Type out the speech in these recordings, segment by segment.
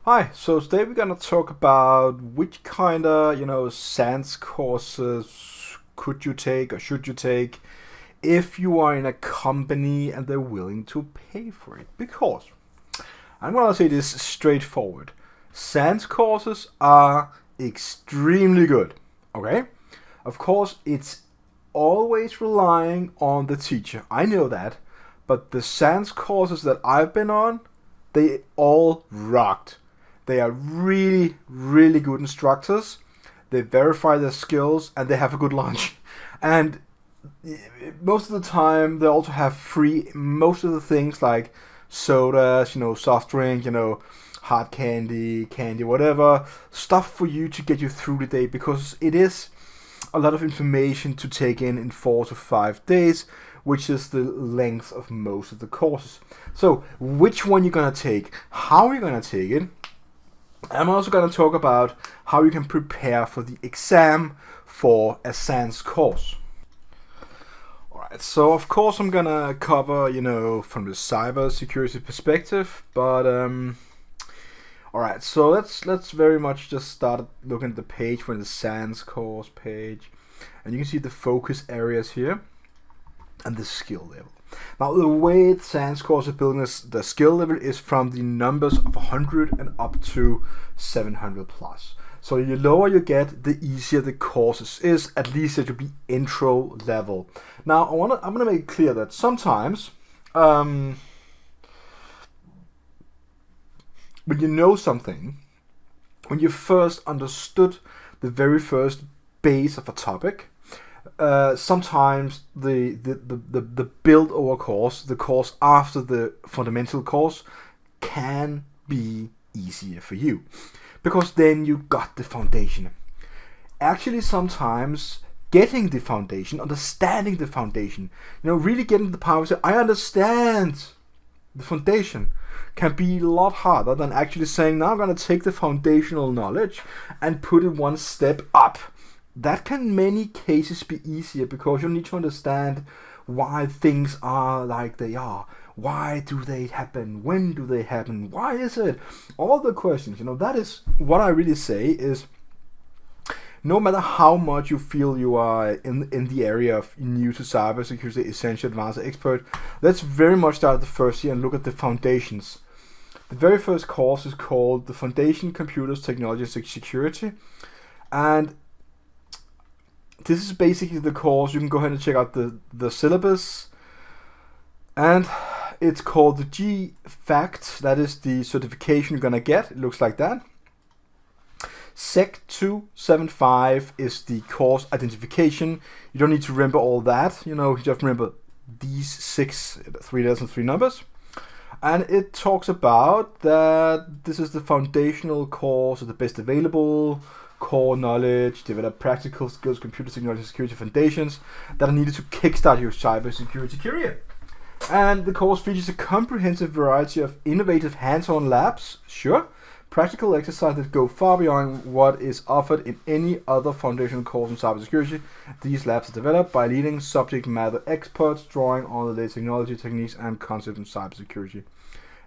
Hi, so today we're gonna talk about which kind of, SANS courses could you take or should you take if you are in a company and they're willing to pay for it. Because I'm gonna say this straightforward. SANS courses are extremely good. Okay? Of course, it's always relying on the teacher. I know that. But the SANS courses that I've been on, they all rocked. They are really, really good instructors. They verify their skills and they have a good lunch. And most of the time, they also have free most of the things like sodas, soft drink, hard candy, whatever. Stuff for you to get you through the day because it is a lot of information to take in 4 to 5 days, which is the length of most of the courses. So, which one you're gonna take? How are you gonna take it? I'm also going to talk about how you can prepare for the exam for a SANS course. Alright, so of course I'm going to cover, from the cybersecurity perspective, but alright, so let's very much just start looking at the page for the SANS course page. And you can see the focus areas here and the skill level. Now, the way the SANS course is building the skill level is from the numbers of 100 and up to 700 plus. So the lower you get, the easier the courses is. At least it should be intro level. Now, I'm gonna make it clear that sometimes, when you know something, when you first understood the very first base of a topic, sometimes the build over course, the course after the fundamental course, can be easier for you because then you got the foundation. Actually, sometimes getting the foundation, understanding the foundation, really getting the power to say, I understand the foundation, can be a lot harder than actually saying, now I'm going to take the foundational knowledge and put it one step up. That can in many cases be easier because you need to understand why things are like they are. Why do they happen? When do they happen? Why is it? All the questions, that is what I really say is no matter how much you feel you are in the area of new to cybersecurity, essential, advanced, expert, let's very much start at the first year and look at the foundations. The very first course is called the Foundation Computers, Technology, and Security. And this is basically the course. You can go ahead and check out the syllabus. And it's called the GFACT. That is the certification you're going to get. It looks like that. Sec 275 is the course identification. You don't need to remember all that. You just remember these 6, 3 letters and 3 numbers. And it talks about that this is the foundational course of the best available core knowledge, develop practical skills, computer technology, and security foundations that are needed to kickstart your cybersecurity career. And the course features a comprehensive variety of innovative hands-on labs, practical exercises that go far beyond what is offered in any other foundational course in cybersecurity. These labs are developed by leading subject matter experts drawing on the latest technology, techniques, and concepts in cybersecurity.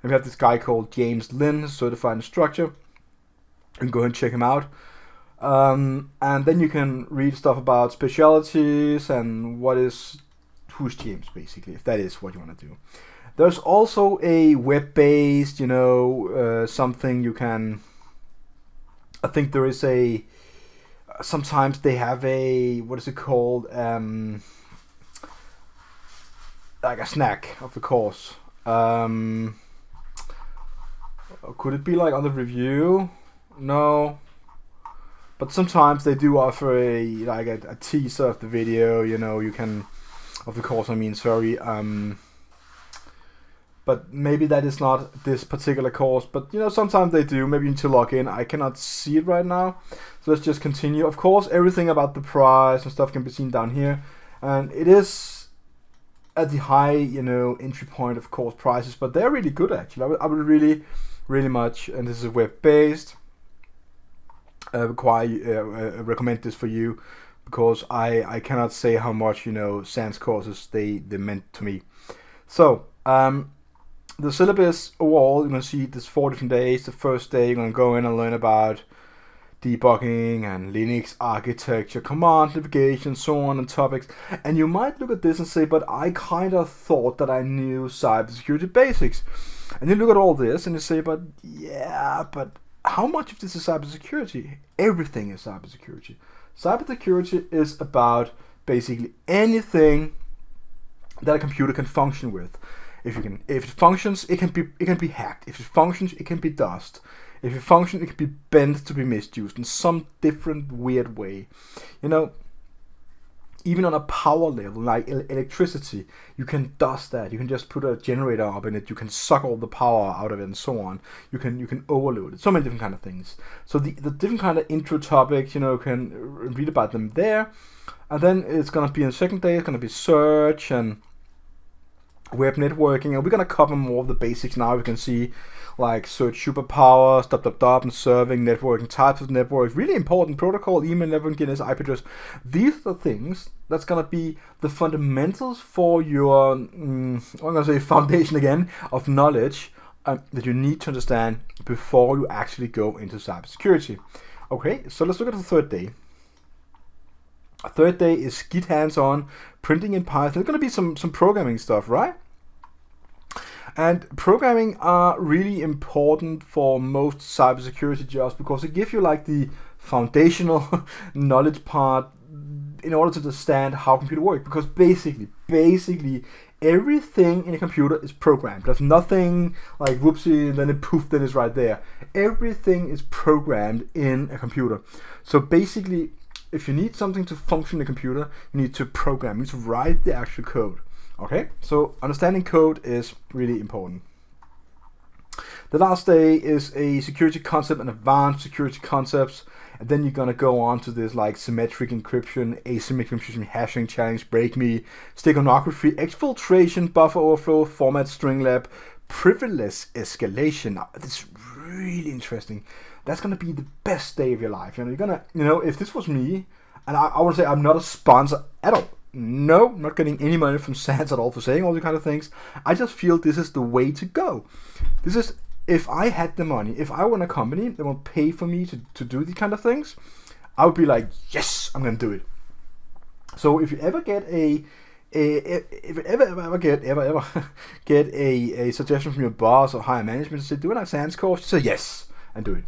And we have this guy called James Lynn, certified instructor. You can go ahead and check him out. And then you can read stuff about specialties and who's James, basically, if that is what you want to do. There's also a web-based, something you can. I think there is sometimes they have what is it called? Like a snack of the course. Could it be like on the review? No. But sometimes they do offer a teaser of the video, you can, of the course, sorry. But maybe that is not this particular course. But, sometimes they do. Maybe you need to log in. I cannot see it right now. So let's just continue. Of course, everything about the price and stuff can be seen down here. And it is at the high, entry point of course prices. But they're really good, actually. I would really, really much, and this is web-based, recommend this for you because I cannot say how much SANS courses they meant to me. So the syllabus overall, you're going to see there's 4 different days. The first day, you're going to go in and learn about debugging and Linux architecture, command navigation, so on and topics. And you might look at this and say, but I kind of thought that I knew cybersecurity basics. And you look at all this and you say, but yeah, but how much of this is cybersecurity? Everything is cybersecurity. Cybersecurity is about basically anything that a computer can function with. If it functions, it can be hacked. If it functions, it can be dust. If it functions, it can be bent to be misused in some different weird way. You know, even on a power level, like electricity, you can dust that. You can just put a generator up in it. You can suck all the power out of it and so on. You can overload it. So many different kind of things. So the different kind of intro topics, you know, you can read about them there. And then it's going to be on the second day, it's going to be search and web networking, and we're going to cover more of the basics now. We can see like search superpowers, and serving, networking, types of networks, really important protocol, email networking, DNS, IP address. These are the things that's going to be the fundamentals for your, I'm going to say foundation again, of knowledge that you need to understand before you actually go into cybersecurity. Okay, so let's look at the third day. Third day is Git hands-on, printing in Python. There's going to be some programming stuff, right? And programming are really important for most cybersecurity jobs because it gives you like the foundational knowledge part in order to understand how computer works. Because basically everything in a computer is programmed. There's nothing like whoopsie and then it poof, then it's right there. Everything is programmed in a computer. So basically, if you need something to function in a computer, you need to program, you need to write the actual code. Okay, so understanding code is really important. The last day is a security concept and advanced security concepts, and then you're gonna go on to this like symmetric encryption, asymmetric encryption, hashing, challenge, break me, steganography, exfiltration, buffer overflow, format, string lab, privilege escalation. Now, this is really interesting. That's gonna be the best day of your life. You know, you're gonna, you know, if this was me, and I would say I'm not a sponsor at all. No, I'm not getting any money from SANS at all for saying all these kind of things. I just feel this is the way to go. This is, if I had the money, if I were in a company that would pay for me to do these kind of things, I would be like, yes, I'm gonna do it. So if you ever get if you ever get a suggestion from your boss or higher management to say, do a SANS course, say yes and do it.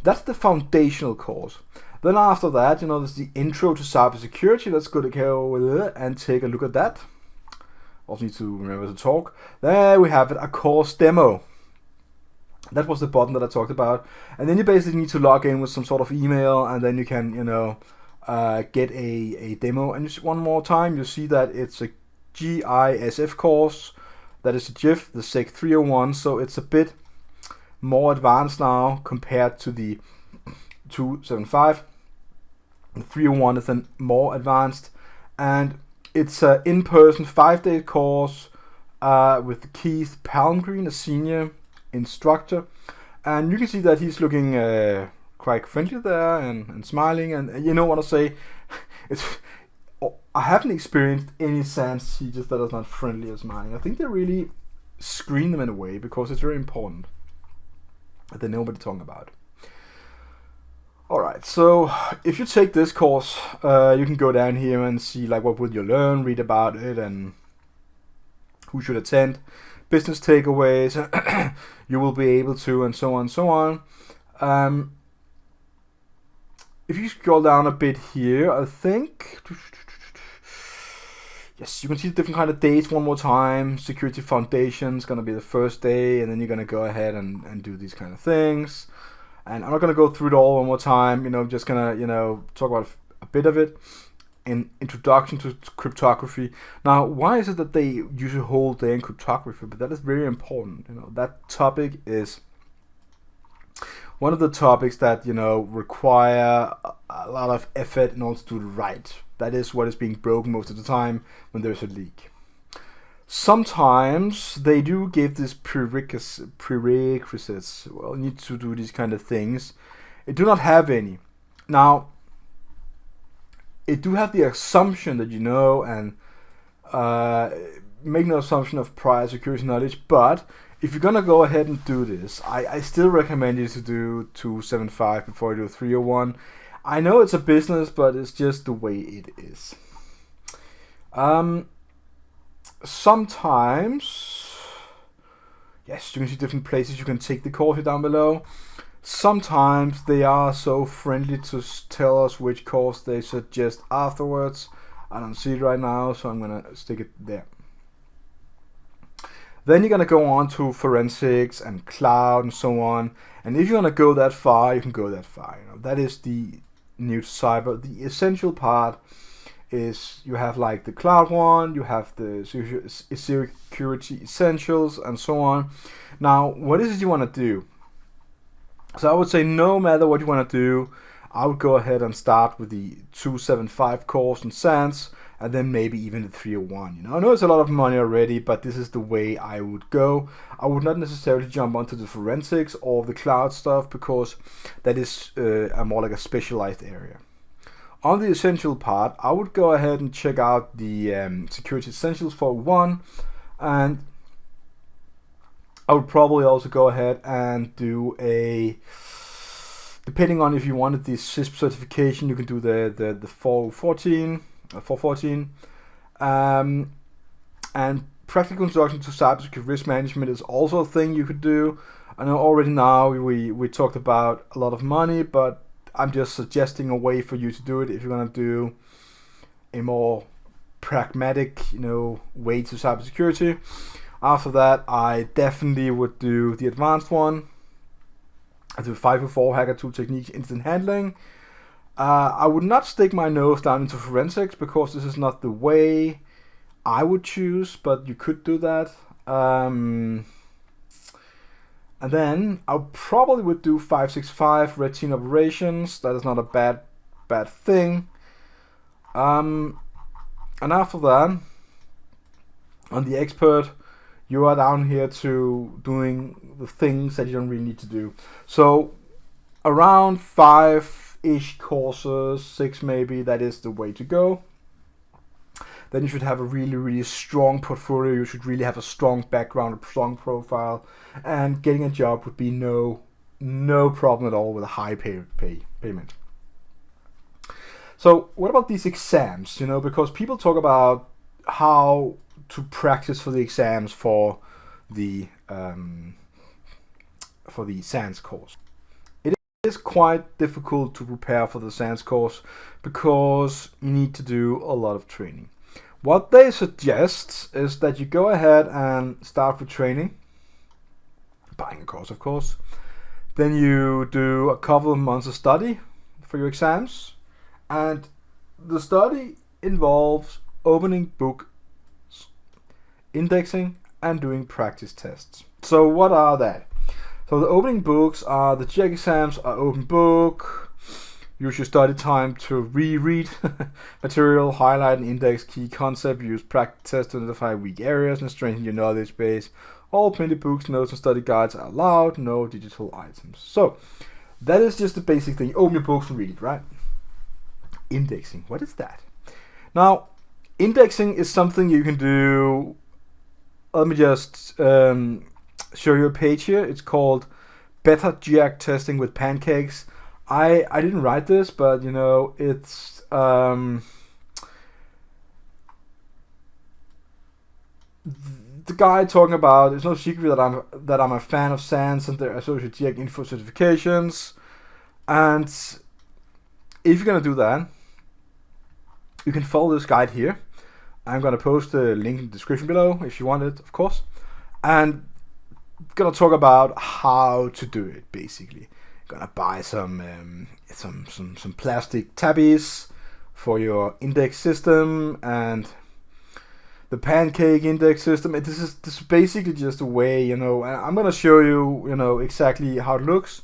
That's the foundational course. Then after that, you know, there's the intro to cybersecurity. Let's go and take a look at that. Also need to remember to talk. There we have it, a course demo. That was the button that I talked about. And then you basically need to log in with some sort of email, and then you can, you know, get a demo. And one more time, you see that it's a GISF course. That is a GIF, the SEC 301. So it's a bit more advanced now compared to the 275. The 301 is then more advanced, and it's an in-person 5-day course with Keith Palmgreen, a senior instructor, and you can see that he's looking quite friendly there and smiling, and you know what I say, I haven't experienced any SANS teachers that are not friendly or smiling. I think they really screen them in a way because it's very important that they know what they're talking about. Alright, so if you take this course, you can go down here and see like what will you learn, read about it, and who should attend, business takeaways, you will be able to, and so on and so on. If you scroll down a bit here, I think, yes, you can see the different kind of dates one more time. Security Foundation is going to be the first day, and then you're going to go ahead and do these kind of things. And I'm not going to go through it all one more time, you know, I'm just going to, you know, talk about a bit of it. In Introduction to Cryptography. Now, why is it that they use a whole day in cryptography? But that is very important, you know, that topic is one of the topics that, you know, require a lot of effort in order to do it right. That is what is being broken most of the time when there's a leak. Sometimes they do give these prerequisites. Well, you need to do these kind of things. It do not have any. Now, it do have the assumption that you know and make no assumption of prior security knowledge, but if you're gonna go ahead and do this, I still recommend you to do 275 before you do 301. I know it's a business, but it's just the way it is. Sometimes, yes, you can see different places you can take the course here down below. Sometimes they are so friendly to tell us which course they suggest afterwards. I don't see it right now, so I'm gonna stick it there. Then you're gonna go on to forensics and cloud and so on. And if you wanna go that far, you can go that far. You know, that is the new cyber. The essential part is you have like the cloud one, you have the security essentials and so on. Now, what is it you wanna do? So I would say no matter what you wanna do, I would go ahead and start with the 275 course in SANS, and then maybe even the 301. You know, I know it's a lot of money already, but this is the way I would go. I would not necessarily jump onto the forensics or the cloud stuff, because that is a more like a specialized area. On the essential part, I would go ahead and check out the security essentials for 1, and I would probably also go ahead and do a, depending on if you wanted the CISP certification, you can do the 414. And practical introduction to cybersecurity risk management is also a thing you could do. I know already now we talked about a lot of money, but I'm just suggesting a way for you to do it if you're gonna do a more pragmatic, you know, way to cybersecurity. After that, I definitely would do the advanced one. I do 504 hacker tool techniques, instant handling. I would not stick my nose down into forensics, because this is not the way I would choose, but you could do that. And then I probably would do 565 red team operations. That is not a bad thing. And after that, on the expert, you are down here to doing the things that you don't really need to do. So around 5-ish courses, 6 maybe, that is the way to go. Then you should have a really strong portfolio. You should really have a strong background, a strong profile, and getting a job would be no problem at all with a high payment. So what about these exams? You know, because people talk about how to practice for the exams for the SANS course. It is quite difficult to prepare for the SANS course because you need to do a lot of training. What they suggest is that you go ahead and start with training, buying a course of course, then you do a couple of months of study for your exams, and the study involves opening books, indexing, and doing practice tests. So what are that? So the opening books are the GEC exams are open book. Use your study time to reread material, highlight and index key concept, use practice tests to identify weak areas and strengthen your knowledge base. All printed books, notes and study guides are allowed, no digital items. So that is just the basic thing. Open your books and read it, right? Indexing, what is that? Now, indexing is something you can do. Let me just show you a page here. It's called Better GIAC Testing with Pancakes. I didn't write this, but you know, it's the guy talking about. It's no secret that I'm a fan of SANS and their associate GIAC info certifications. And if you're gonna do that, you can follow this guide here. I'm gonna post the link in the description below if you want it, of course. And gonna talk about how to do it basically. Gonna buy some plastic tabbies for your index system and the pancake index system. This is basically just a way, you know. I'm gonna show you, you know, exactly how it looks.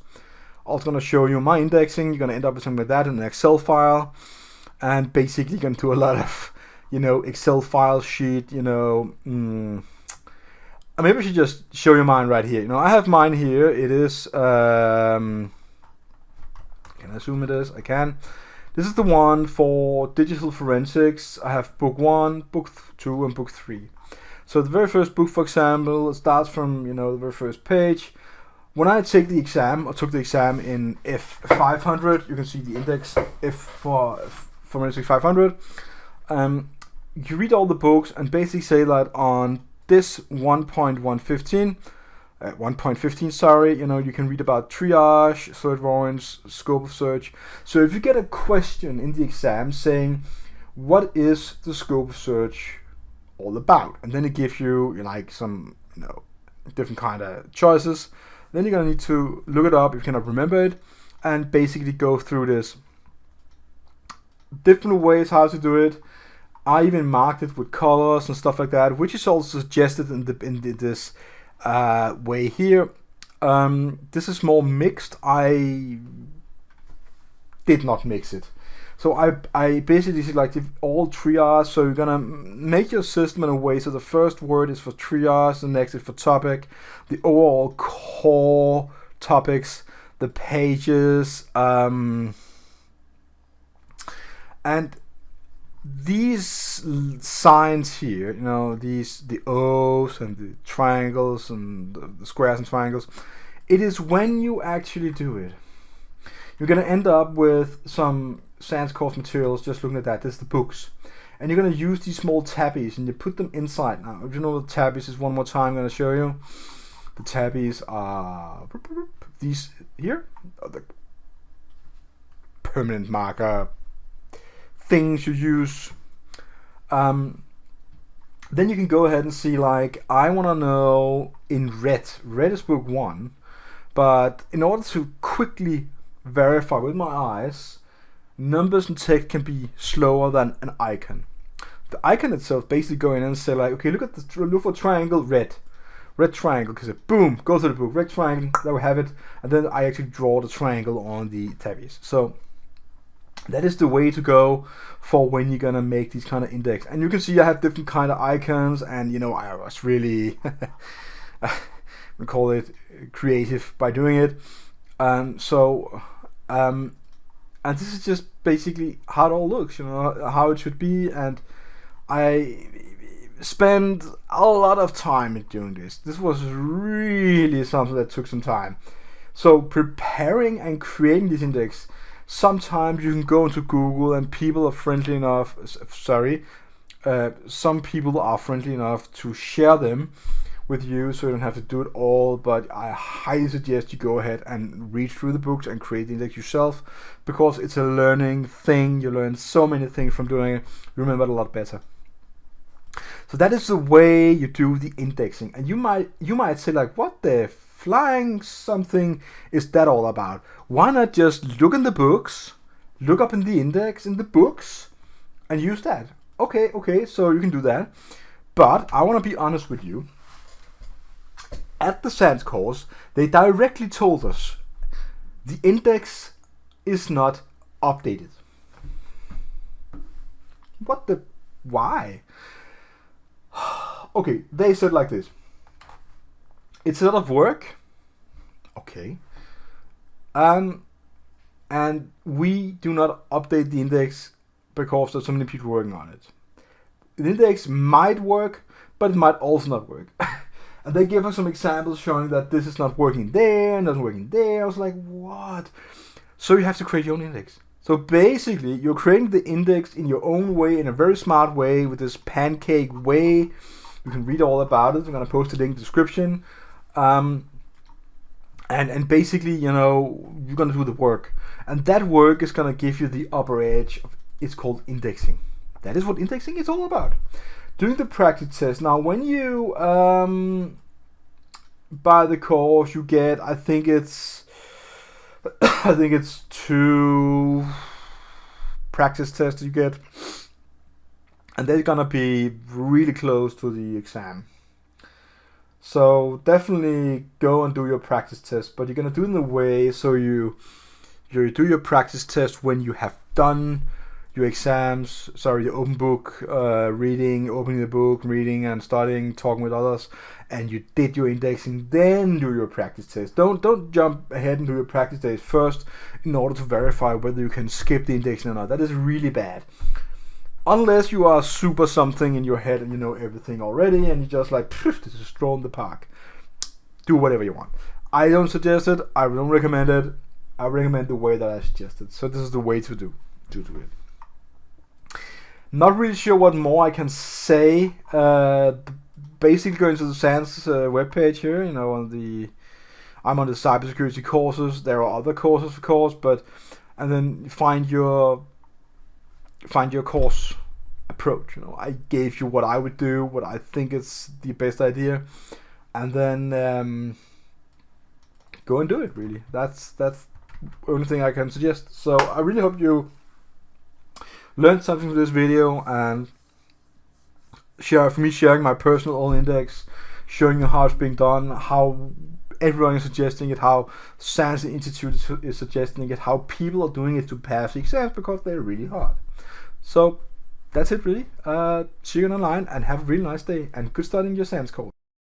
Also gonna show you my indexing. You're gonna end up with something like that in an Excel file, and basically gonna do a lot of, you know, Excel file sheet, you know. Maybe I should just show you mine right here. You know, I have mine here. It is, can I zoom it is? I can. This is the one for digital forensics. I have book 1, book 2, and book 3. So the very first book, for example, starts from the very first page. When I took the exam in F500, you can see the index F for forensic 500. You read all the books and basically say that on this 1.15, sorry, you can read about triage, search warrants, scope of search. So if you get a question in the exam saying, what is the scope of search all about? And then it gives you like some, different kind of choices. Then you're going to need to look it up if you cannot remember it and basically go through this. Different ways how to do it. I even marked it with colors and stuff like that, which is also suggested in this way here. This is more mixed. I did not mix it. So I basically selected all triage. So you're gonna make your system in a way. So the first word is for triage, the next is for topic, the overall core topics, the pages, and these signs here, the O's and the triangles and the squares and triangles, it is when you actually do it. You're going to end up with some SANS course materials, just looking at that. This is the books. And you're going to use these small tabbies and you put them inside. Now, if you know what tabbies is, one more time I'm going to show you. The tabbies are these here, the permanent marker things you use. Then you can go ahead and see, like, I want to know in red is book 1, but in order to quickly verify with my eyes, numbers and text can be slower than an icon. The icon itself basically go in and say, like, okay, look for triangle, red triangle, because it boom goes to the book, red triangle, there we have it, and then I actually draw the triangle on the tabbies. So that is the way to go for when you're gonna make these kind of index. And you can see I have different kind of icons, and I was really we call it creative by doing it. And this is just basically how it all looks, how it should be. And I spent a lot of time in doing this. This was really something that took some time. So preparing and creating this index, sometimes you can go into Google and people are friendly enough, some people are friendly enough to share them with you, so you don't have to do it all, but I highly suggest you go ahead and read through the books and create the index yourself, because it's a learning thing. You learn so many things from doing it. You remember it a lot better. So that is the way you do the indexing. And you might say, like, what the flying something is that all about? Why not just look in the books, look up in the index in the books, and use that? Okay, so you can do that. But I want to be honest with you. At the SANS course, they directly told us the index is not updated. Why? Okay, they said like this. It's a lot of work. Okay. And we do not update the index because there's so many people working on it. The index might work, but it might also not work. And they gave us some examples showing that this is not working there and doesn't work in there. I was like, what? So you have to create your own index. So basically, you're creating the index in your own way, in a very smart way, with this pancake way. You can read all about it. I'm going to post a link in the description. And basically, you're going to do the work. And that work is going to give you the upper edge. It's called indexing. That is what indexing is all about. Doing the practice test. Now, when you buy the course, you get, I think it's 2 practice tests you get, and they're gonna be really close to the exam. So definitely go and do your practice test, but you're gonna do it in a way so you do your practice test when you have done your exams, the open book reading, opening the book, reading and studying, talking with others, and you did your indexing, then do your practice test. Don't jump ahead and do your practice test first in order to verify whether you can skip the indexing or not. That is really bad. Unless you are super something in your head and you know everything already and you're just like, this is a stroll in the park. Do whatever you want. I don't suggest it. I don't recommend it. I recommend the way that I suggested. So this is the way to do it. Not really sure what more I can say. Basically, going to the SANS webpage here. You know, I'm on the cybersecurity courses. There are other courses, of course, and then find your course approach. You know, I gave you what I would do, what I think is the best idea, and then go and do it. Really, that's the only thing I can suggest. So I really hope you learned something from this video, and sharing my personal own index, showing you how it's being done, how everyone is suggesting it, how SANS Institute is suggesting it, how people are doing it to pass the exams because they're really hard. So that's it really. See you online and have a really nice day and good starting your SANS course.